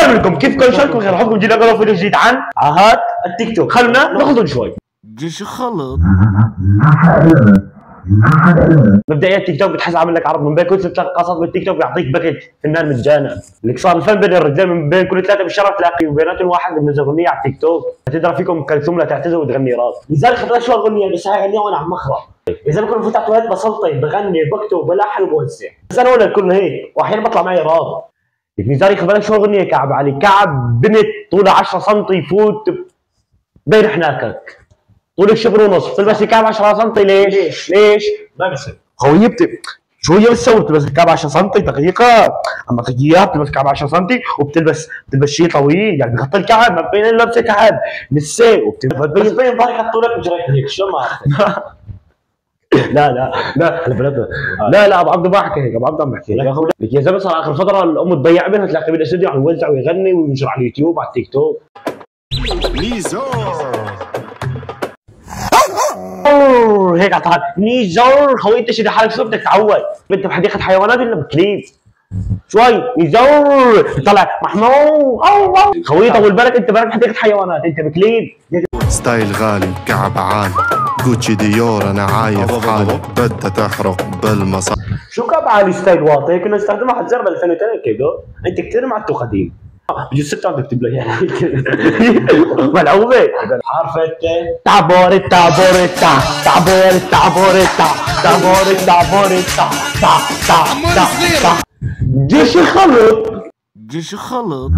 السلام عليكم، كيفكم؟ شلونكم؟ خير حظكم؟ جينا لكم فيديو جديد عن عاهات التيك توك. خلونا نخلط شوي. جيش خلط. مبدئيا التيك توك بتحس عامل لك عرض من بين كل 6 قصص بالتيك توك بيعطيك باكج فنان مجانا. اللي صار الفن بين الرجال من بين كل 3 بالشرف تلاقي بيناتهم واحد منزل اغنيه على التيك توك. تدرى فيكم ام كلثوم لا تعتذر وتغني راب. لذلك خطرت شو اغنيه بس هاي اغنيه وانا عم مخرب. اذا بكون فتحت وقت بسلطي بغني بكتب بلحن وبوزع. بس انا ولا الكل هيك واحيانا بطلع معي راب. لذلك خبرك شو اغنيه كعب علي. كعب بنت طولها 10 سم يفوت بين حناكك. طولك شبر ونص تلبسي كعب 10 سم. ليش؟ ما بصير خويي شو هي بتسوي؟ بتلبس كعب 10 سم دقيقة، اما اياها بتلبس كعب 10 سم وبتلبس شيء طويل يعني بغطي الكعب ما بين لابسه كعب لسه بس بين ظهرك طولك وجريك هيك شو ما عرفت. لا ابو عبده ما حكى هيك. ابو عبده عم بحكي لك يا زلمه صار اخر فتره الام تضيع بينها تلاقي بالاستوديو عم يوزع ويغني وينشر على اليوتيوب على التيك توك. هيك عطاك نيزور. خوي انت شد حالك شو بدك تعود؟ انت بحديقه حيوانات ولا بكليب؟ شوي نيزور طلع محمود خوي طول بالك انت بالك بحديقه حيوانات انت بكليب. ستايل غالي كعب عالي جوتشي ديور انا عايف حالي بدها تحرق بالمصاري. شو كعب عالي ستايل واطي كنا نستخدمها على الجرب 2002 كيلو. انت كثير معتو قديم. بجوز 6 عم تكتب لك يعني ملعوبه. عارفه انت تابوريتا جيش خلط.